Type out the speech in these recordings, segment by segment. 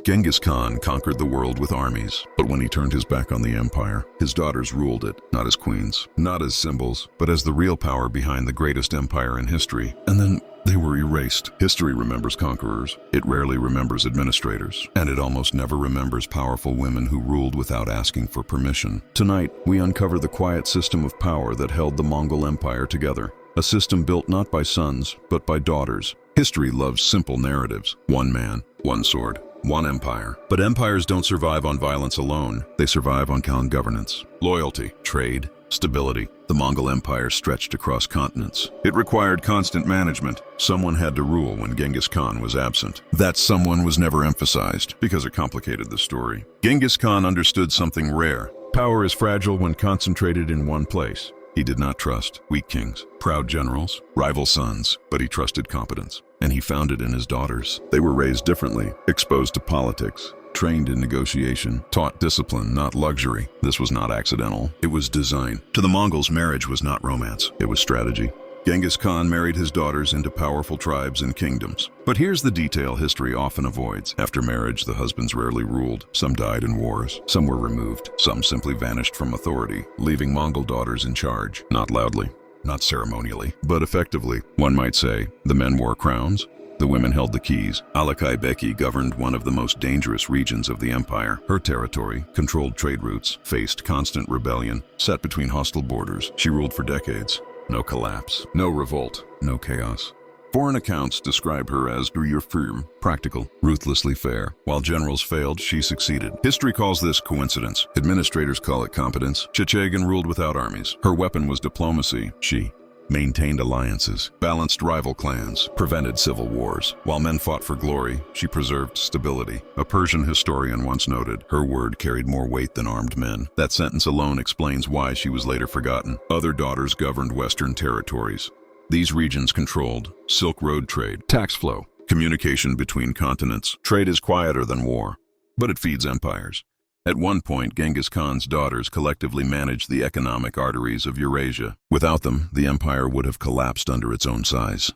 Genghis Khan conquered the world with armies, but when he turned his back on the empire, his daughters ruled it, not as queens, not as symbols, but as the real power behind the greatest empire in history. And then they were erased. History remembers conquerors. It rarely remembers administrators. And it almost never remembers powerful women who ruled without asking for permission. Tonight, we uncover the quiet system of power that held the Mongol Empire together. A system built not by sons, but by daughters. History loves simple narratives. One man, one sword, one empire. But empires don't survive on violence alone. They survive on calm governance, loyalty, trade, stability. The Mongol Empire stretched across continents. It required constant management. Someone had to rule when Genghis Khan was absent. That someone was never emphasized because it complicated the story. Genghis Khan understood something rare. Power is fragile when concentrated in one place. He did not trust weak kings, proud generals, rival sons, but he trusted competence. And he found it in his daughters. They were raised differently, exposed to politics, trained in negotiation, taught discipline, not luxury. This was not accidental. It was design. To the Mongols, marriage was not romance. It was strategy. Genghis Khan married his daughters into powerful tribes and kingdoms. But here's the detail history often avoids. After marriage, the husbands rarely ruled. Some died in wars. Some were removed. Some simply vanished from authority, leaving Mongol daughters in charge. Not loudly, not ceremonially, but effectively. One might say, the men wore crowns, the women held the keys. Alakai Beki governed one of the most dangerous regions of the empire. Her territory controlled trade routes, faced constant rebellion, sat between hostile borders. She ruled for decades. No collapse, no revolt, no chaos. Foreign accounts describe her as firm, practical, ruthlessly fair. While generals failed, she succeeded. History calls this coincidence. Administrators call it competence. Chechegan ruled without armies. Her weapon was diplomacy. She maintained alliances, balanced rival clans, prevented civil wars. While men fought for glory, she preserved stability. A Persian historian once noted, her word carried more weight than armed men. That sentence alone explains why she was later forgotten. Other daughters governed Western territories. These regions controlled Silk Road trade, tax flow, communication between continents. Trade is quieter than war, but it feeds empires. At one point, Genghis Khan's daughters collectively managed the economic arteries of Eurasia. Without them, the empire would have collapsed under its own size.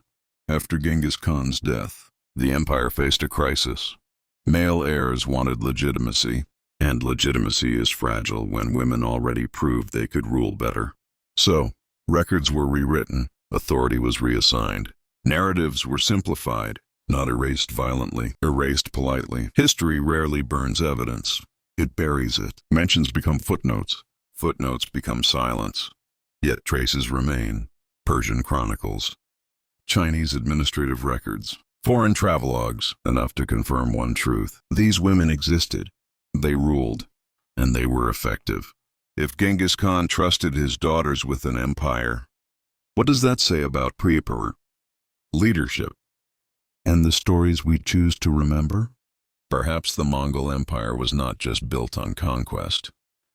After Genghis Khan's death, the empire faced a crisis. Male heirs wanted legitimacy, and legitimacy is fragile when women already proved they could rule better. So, records were rewritten, authority was reassigned. Narratives were simplified, not erased violently, erased politely. History rarely burns evidence. It buries it. Mentions become footnotes. Footnotes become silence. Yet traces remain. Persian chronicles, Chinese administrative records, foreign travelogues, enough to confirm one truth. These women existed. They ruled, and they were effective. If Genghis Khan trusted his daughters with an empire, what does that say about prepper, leadership, and the stories we choose to remember? Perhaps the Mongol Empire was not just built on conquest,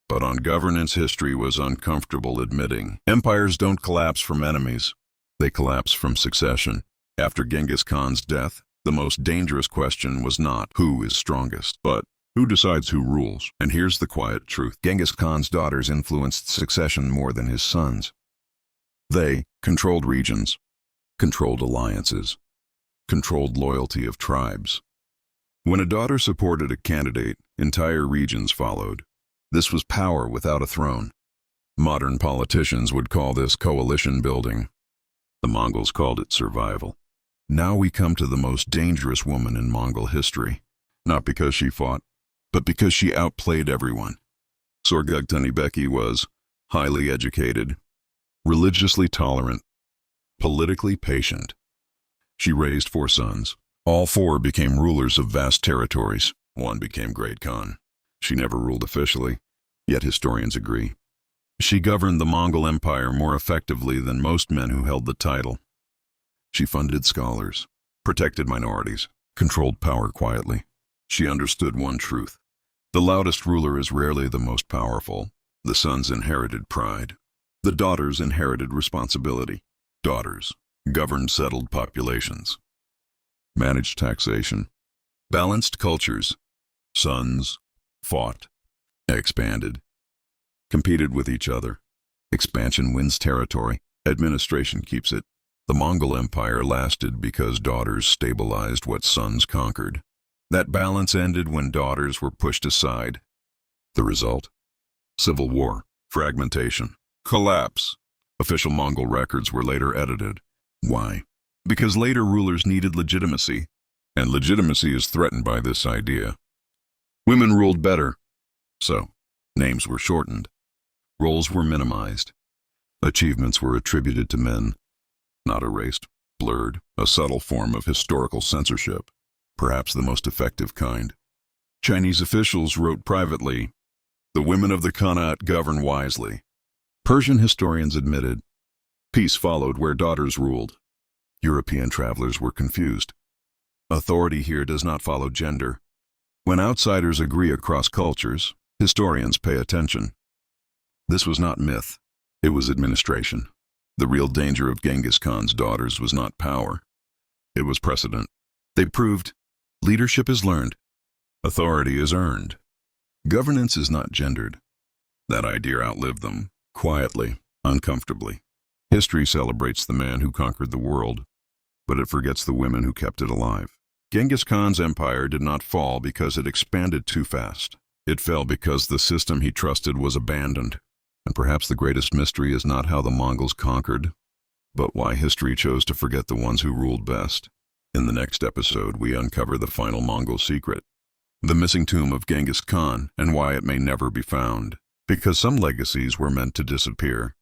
but on governance. History was uncomfortable admitting. Empires don't collapse from enemies. They collapse from succession. After Genghis Khan's death, the most dangerous question was not who is strongest, but who decides who rules. And here's the quiet truth. Genghis Khan's daughters influenced succession more than his sons. They controlled regions, controlled alliances, controlled loyalty of tribes. When a daughter supported a candidate, entire regions followed. This was power without a throne. Modern politicians would call this coalition building. The Mongols called it survival. Now we come to the most dangerous woman in Mongol history, not because she fought, but because she outplayed everyone. Sorgugtani Beki was highly educated, religiously tolerant, politically patient. She raised 4 sons. All 4 became rulers of vast territories. One became Great Khan. She never ruled officially, yet historians agree. She governed the Mongol Empire more effectively than most men who held the title. She funded scholars, protected minorities, controlled power quietly. She understood one truth. The loudest ruler is rarely the most powerful. The sons inherited pride. The daughters inherited responsibility. Daughters governed settled populations, managed taxation, balanced cultures. Sons fought, expanded, competed with each other. Expansion wins territory. Administration keeps it. The Mongol Empire lasted because daughters stabilized what sons conquered. That balance ended when daughters were pushed aside. The result? Civil war, fragmentation, collapse. Official Mongol records were later edited. Why? Because later rulers needed legitimacy, and legitimacy is threatened by this idea. Women ruled better, so names were shortened. Roles were minimized. Achievements were attributed to men, not erased, blurred, a subtle form of historical censorship, perhaps the most effective kind. Chinese officials wrote privately, "The women of the Khanate govern wisely." Persian historians admitted, peace followed where daughters ruled. European travelers were confused. Authority here does not follow gender. When outsiders agree across cultures, historians pay attention. This was not myth. It was administration. The real danger of Genghis Khan's daughters was not power. It was precedent. They proved leadership is learned. Authority is earned. Governance is not gendered. That idea outlived them, quietly, uncomfortably. History celebrates the man who conquered the world, but it forgets the women who kept it alive. Genghis Khan's empire did not fall because it expanded too fast. It fell because the system he trusted was abandoned. And perhaps the greatest mystery is not how the Mongols conquered, but why history chose to forget the ones who ruled best. In the next episode, we uncover the final Mongol secret, the missing tomb of Genghis Khan, and why it may never be found. Because some legacies were meant to disappear,